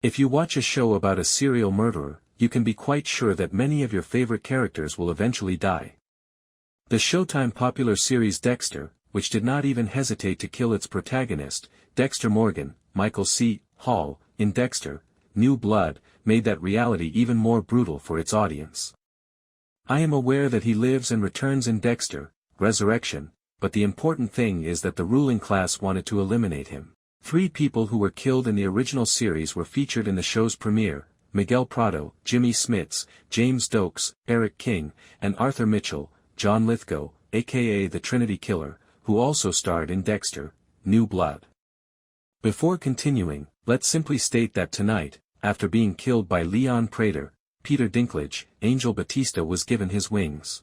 If you watch a show about a serial murderer, you can be quite sure that many of your favorite characters will eventually die. The Showtime popular series Dexter, which did not even hesitate to kill its protagonist, Dexter Morgan, Michael C. Hall, in Dexter, New Blood, made that reality even more brutal for its audience. I am aware that he lives and returns in Dexter, Resurrection, but the important thing is that the ruling class wanted to eliminate him. 3 people who were killed in the original series were featured in the show's premiere: Miguel Prado, Jimmy Smits, James Doakes, Eric King, and Arthur Mitchell, John Lithgow, aka the Trinity Killer, who also starred in Dexter, New Blood. Before continuing, let's simply state that tonight, after being killed by Leon Prater, Peter Dinklage, Angel Batista was given his wings.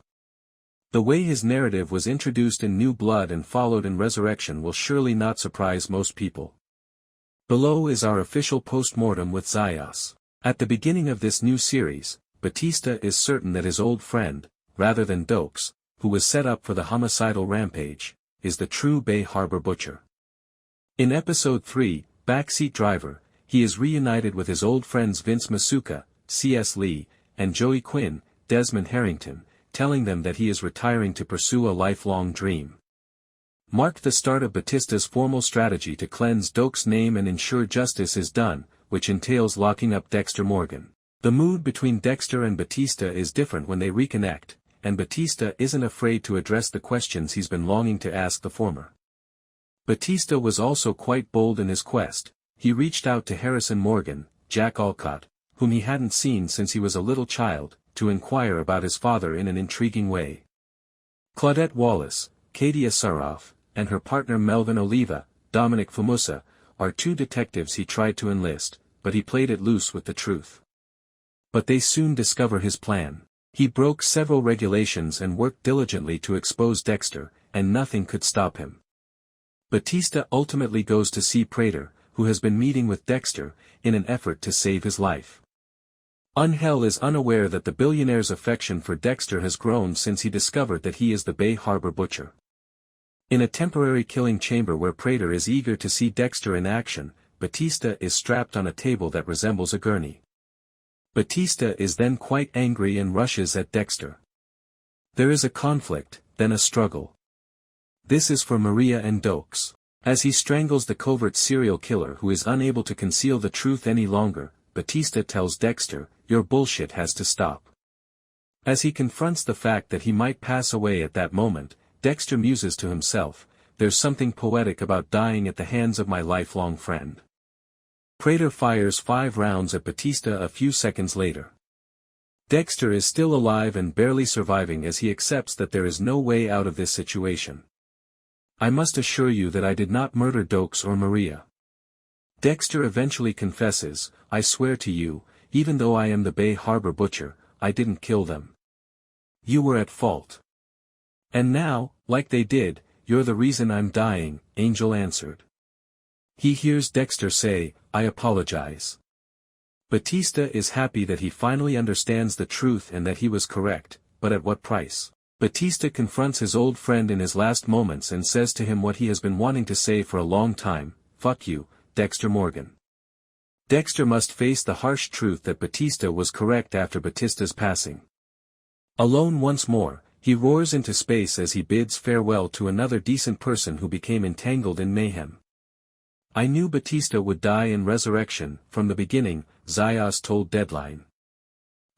The way his narrative was introduced in New Blood and followed in Resurrection will surely not surprise most people. Below is our official post-mortem with Zayas. At the beginning of this new series, Batista is certain that his old friend, rather than Doakes, who was set up for the homicidal rampage, is the true Bay Harbor Butcher. In Episode 3, Backseat Driver, he is reunited with his old friends Vince Masuka, C.S. Lee, and Joey Quinn, Desmond Harrington, telling them that he is retiring to pursue a lifelong dream. Marked the start of Batista's formal strategy to cleanse Doakes' name and ensure justice is done, which entails locking up Dexter Morgan. The mood between Dexter and Batista is different when they reconnect, and Batista isn't afraid to address the questions he's been longing to ask the former. Batista was also quite bold in his quest. He reached out to Harrison Morgan, Jack Alcott, whom he hadn't seen since he was a little child, to inquire about his father in an intriguing way. Claudette Wallace, Katie Asaroff, and her partner Melvin Oliva, Dominic Famusa, are 2 detectives he tried to enlist, but he played it loose with the truth. But they soon discover his plan. He broke several regulations and worked diligently to expose Dexter, and nothing could stop him. Batista ultimately goes to see Prater, who has been meeting with Dexter, in an effort to save his life. Angel is unaware that the billionaire's affection for Dexter has grown since he discovered that he is the Bay Harbor Butcher. In a temporary killing chamber where Prater is eager to see Dexter in action, Batista is strapped on a table that resembles a gurney. Batista is then quite angry and rushes at Dexter. There is a conflict, then a struggle. This is for Maria and Doakes. As he strangles the covert serial killer who is unable to conceal the truth any longer, Batista tells Dexter, "Your bullshit has to stop." As he confronts the fact that he might pass away at that moment, Dexter muses to himself, "There's something poetic about dying at the hands of my lifelong friend." Prater fires 5 rounds at Batista a few seconds later. Dexter is still alive and barely surviving as he accepts that there is no way out of this situation. "I must assure you that I did not murder Doakes or Maria." Dexter eventually confesses, "I swear to you, even though I am the Bay Harbor Butcher, I didn't kill them. You were at fault. And now, like they did, you're the reason I'm dying," Angel answered. He hears Dexter say, "I apologize." Batista is happy that he finally understands the truth and that he was correct, but at what price? Batista confronts his old friend in his last moments and says to him what he has been wanting to say for a long time, "Fuck you, Dexter Morgan." Dexter must face the harsh truth that Batista was correct after Batista's passing. Alone once more, he roars into space as he bids farewell to another decent person who became entangled in mayhem. "I knew Batista would die in Resurrection, from the beginning," Zayas told Deadline.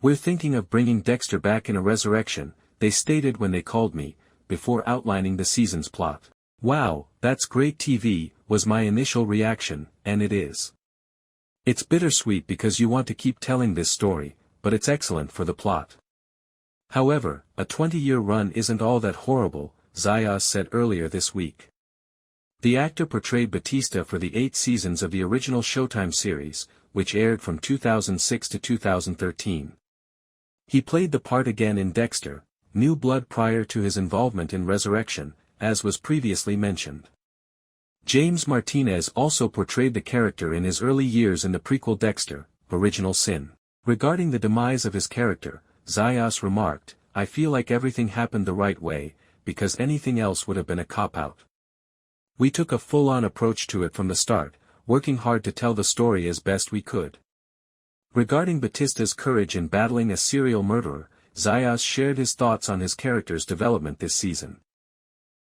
"We're thinking of bringing Dexter back in a Resurrection," they stated when they called me, before outlining the season's plot. "Wow, that's great TV," was my initial reaction, and it is. It's bittersweet because you want to keep telling this story, but it's excellent for the plot. However, a 20-year run isn't all that horrible, Zayas said earlier this week. The actor portrayed Batista for the 8 seasons of the original Showtime series, which aired from 2006 to 2013. He played the part again in Dexter, New Blood prior to his involvement in Resurrection, as was previously mentioned. James Martinez also portrayed the character in his early years in the prequel Dexter, Original Sin. Regarding the demise of his character, Zayas remarked, "I feel like everything happened the right way, because anything else would have been a cop-out. We took a full-on approach to it from the start, working hard to tell the story as best we could." Regarding Batista's courage in battling a serial murderer, Zayas shared his thoughts on his character's development this season.